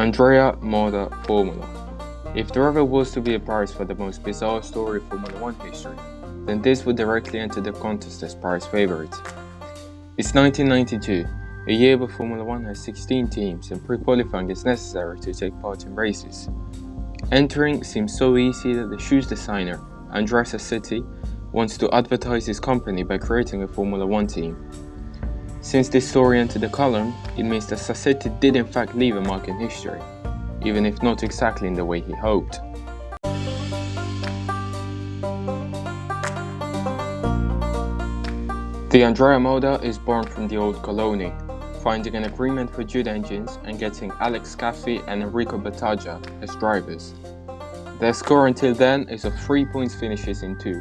Andrea Moda Formula. If there ever was to be a prize for the most bizarre story of Formula 1 history, then this would directly enter the contest as prize favourite. It's 1992, a year where Formula 1 has 16 teams and pre-qualifying is necessary to take part in races. Entering seems so easy that the shoes designer, Andrea Stella, wants to advertise his company by creating a Formula 1 team. Since this story entered the column, it means that Stella did in fact leave a mark in history, even if not exactly in the way he hoped. The Andrea Moda is born from the old colony, finding an agreement for Jude engines and getting Alex Caffey and Enrico Battaglia as drivers. Their score until then is of 3 points finishes in 2,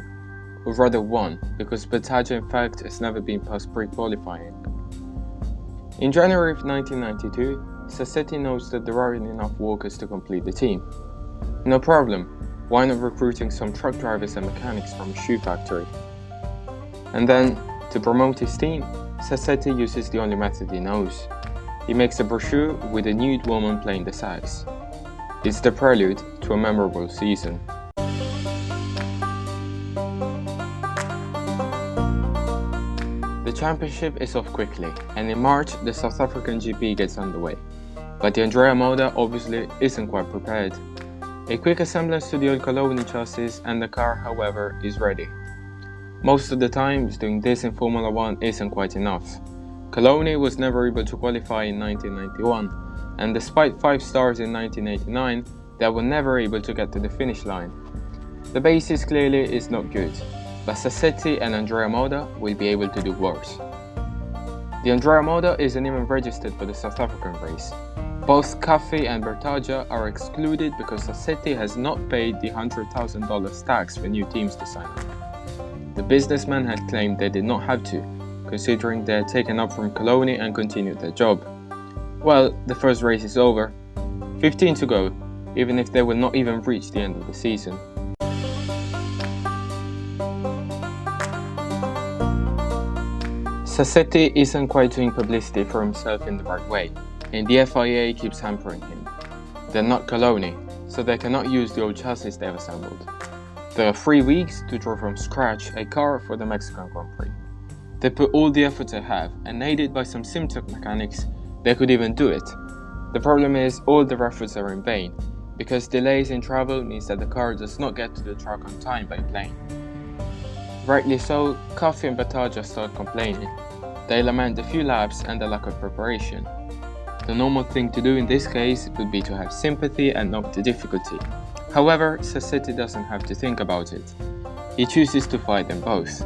or rather 1, because Battaglia in fact has never been past pre-qualifying. In January of 1992, Stella knows that there aren't enough workers to complete the team. No problem, why not recruiting some truck drivers and mechanics from a shoe factory? And then, to promote his team, Stella uses the only method he knows. He makes a brochure with a nude woman playing the sax. It's the prelude to a memorable season. The championship is off quickly, and in March the South African GP gets underway. But the Andrea Moda obviously isn't quite prepared. A quick assemblance to the old Coloni chassis and the car, however, is ready. Most of the times, doing this in Formula 1 isn't quite enough. Coloni was never able to qualify in 1991, and despite 5 stars in 1989, they were never able to get to the finish line. The basis clearly is not good, but Stella and Andrea Moda will be able to do worse. The Andrea Moda isn't even registered for the South African race. Both Caffey and Battaglia are excluded because Stella has not paid the $100,000 tax for new teams to sign up. The businessmen had claimed they did not have to, considering they had taken up from Coloni and continued their job. Well, the first race is over. 15 to go, even if they will not even reach the end of the season. Stella isn't quite doing publicity for himself in the right way, and the FIA keeps hampering him. They're not Coloni, so they cannot use the old chassis they've assembled. There are 3 weeks to draw from scratch a car for the Mexican Grand Prix. They put all the effort they have, and aided by some SimTech mechanics, they could even do it. The problem is all their efforts are in vain, because delays in travel means that the car does not get to the track on time by plane. Rightly so, Caffey and Battaglia start complaining. They lament a few laps and the lack of preparation. The normal thing to do in this case would be to have sympathy and up the difficulty. However, Stella doesn't have to think about it. He chooses to fight them both.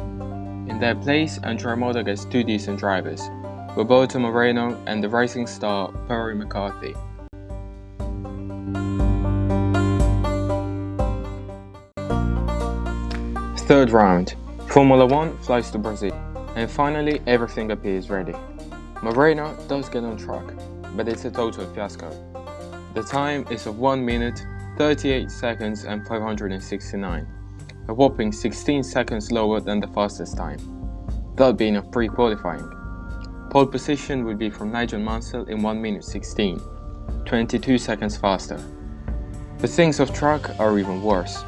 In their place, Andrea Moda gets 2 decent drivers, Roberto Moreno and the rising star Perry McCarthy. Third round, Formula 1 flies to Brazil, and finally everything appears ready. Moreno does get on track, but it's a total fiasco. The time is of 1 minute, 38 seconds and 569, a whopping 16 seconds lower than the fastest time, that being of pre-qualifying. Pole position would be from Nigel Mansell in 1 minute 16, 22 seconds faster. The things off track are even worse.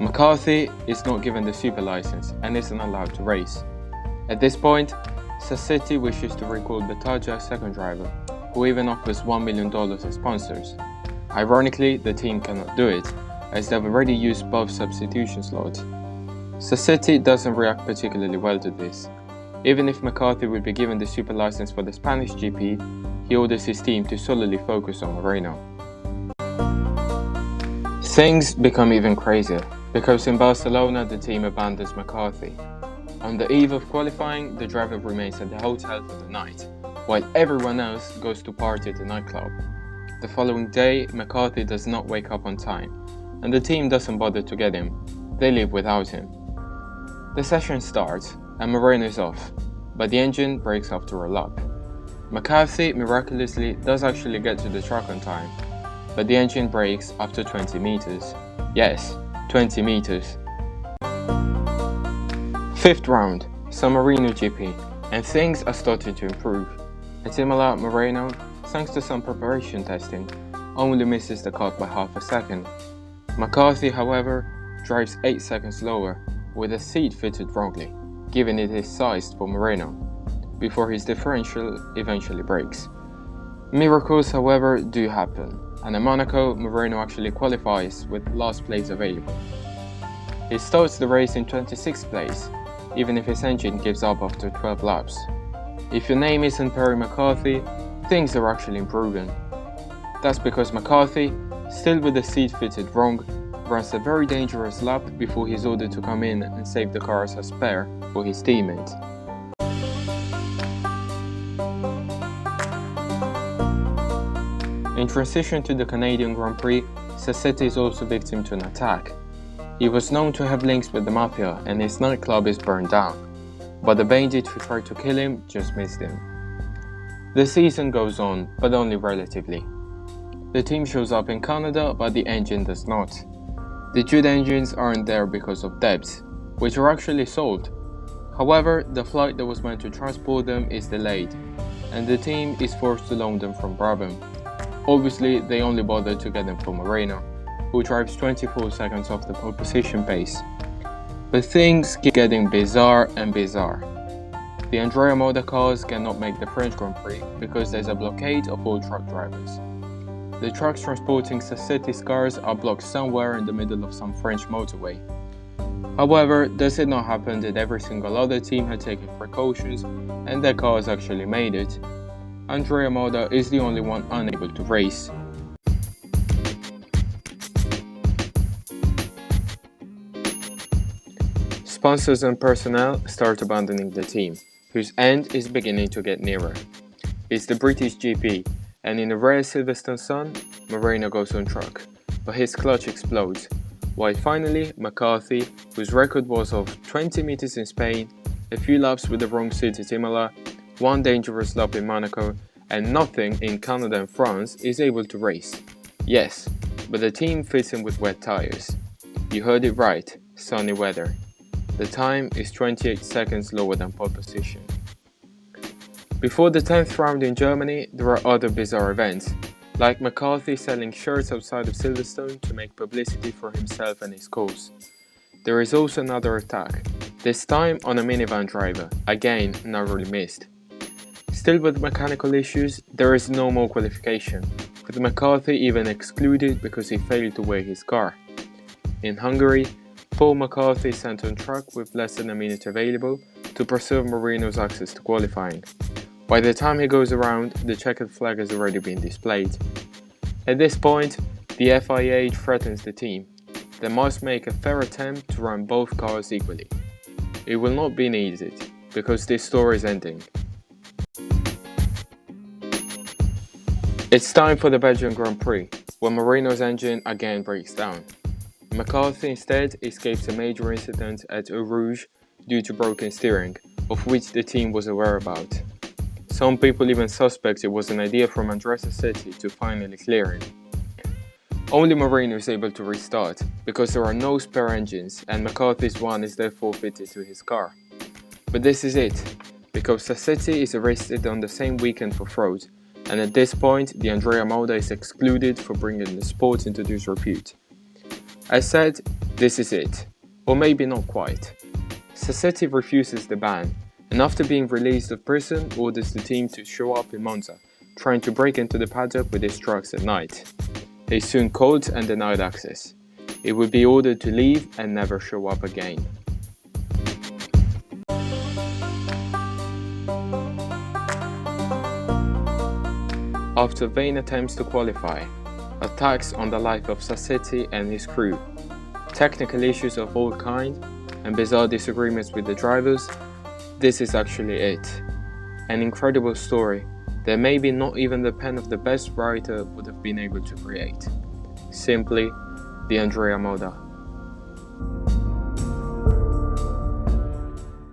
McCarthy is not given the super license and isn't allowed to race. At this point, Stella wishes to recall Battaglia as second driver, who even offers $1 million as sponsors. Ironically, the team cannot do it, as they've already used both substitution slots. Stella doesn't react particularly well to this. Even if McCarthy would be given the super license for the Spanish GP, he orders his team to solely focus on Moreno. Things become even crazier, because in Barcelona the team abandons McCarthy. On the eve of qualifying, the driver remains at the hotel for the night, while everyone else goes to party at the nightclub. The following day, McCarthy does not wake up on time, and the team doesn't bother to get him. They leave without him. The session starts, and Moreno is off, but the engine breaks after a lap. McCarthy miraculously does actually get to the track on time, but the engine breaks after 20 meters. Yes, 20 meters. Fifth round, San Marino GP, and things are starting to improve. At Imola, Moreno, thanks to some preparation testing, only misses the cut by half a second. McCarthy, however, drives 8 seconds slower, with a seat fitted wrongly, given it is sized for Moreno, before his differential eventually breaks. Miracles, however, do happen, and in Monaco, Moreno actually qualifies with last place available. He starts the race in 26th place, even if his engine gives up after 12 laps. If your name isn't Perry McCarthy, things are actually improving. That's because McCarthy, still with the seat fitted wrong, runs a very dangerous lap before he's ordered to come in and save the car as a spare for his teammate. In transition to the Canadian Grand Prix, Sassetti is also victim to an attack. He was known to have links with the Mafia and his nightclub is burned down, but the bandit who tried to kill him just missed him. The season goes on, but only relatively. The team shows up in Canada, but the engine does not. The Jude engines aren't there because of debts, which are actually sold. However, the flight that was meant to transport them is delayed, and the team is forced to loan them from Brabham. Obviously, they only bothered to get them from Moreno, who drives 24 seconds off the pole position pace. But things keep getting bizarre and bizarre. The Andrea Moda cars cannot make the French Grand Prix because there's a blockade of all truck drivers. The trucks transporting Sassetti's cars are blocked somewhere in the middle of some French motorway. However, does it not happen that every single other team had taken precautions and their cars actually made it? Andrea Moda is the only one unable to race. Sponsors and personnel start abandoning the team, whose end is beginning to get nearer. It's the British GP, and in a rare Silverstone sun, Moreno goes on track, but his clutch explodes, while finally McCarthy, whose record was of 20 meters in Spain, a few laps with the wrong seat at Imola, one dangerous lap in Monaco, and nothing in Canada and France, is able to race. Yes, but the team fits in with wet tires. You heard it right, sunny weather. The time is 28 seconds lower than pole position. Before the 10th round in Germany, there are other bizarre events, like McCarthy selling shirts outside of Silverstone to make publicity for himself and his cause. There is also another attack, this time on a minivan driver, again narrowly missed. Still with mechanical issues, there is no more qualification, with McCarthy even excluded because he failed to weigh his car. In Hungary, Paul McCarthy is sent on track with less than a minute available to preserve Moreno's access to qualifying. By the time he goes around, the checkered flag has already been displayed. At this point, the FIA threatens the team. They must make a fair attempt to run both cars equally. It will not be needed, because this story is ending. It's time for the Belgian Grand Prix, where Moreno's engine again breaks down. McCarthy instead escapes a major incident at Eau Rouge due to broken steering, of which the team was aware about. Some people even suspect it was an idea from Andrea Sassetti to finally clear him. Only Moreno is able to restart, because there are no spare engines and McCarthy's one is therefore fitted to his car. But this is it, because Sassetti is arrested on the same weekend for fraud, and at this point the Andrea Moda is excluded for bringing the sport into disrepute. I said, this is it, or maybe not quite. Sassetti refuses the ban, and after being released of prison orders the team to show up in Monza, trying to break into the paddock with his trucks at night. They soon called and denied access. It would be ordered to leave and never show up again. After vain attempts to qualify, attacks on the life of Sassetti and his crew, technical issues of all kinds, and bizarre disagreements with the drivers, this is actually it. An incredible story that maybe not even the pen of the best writer would have been able to create. Simply, the Andrea Moda.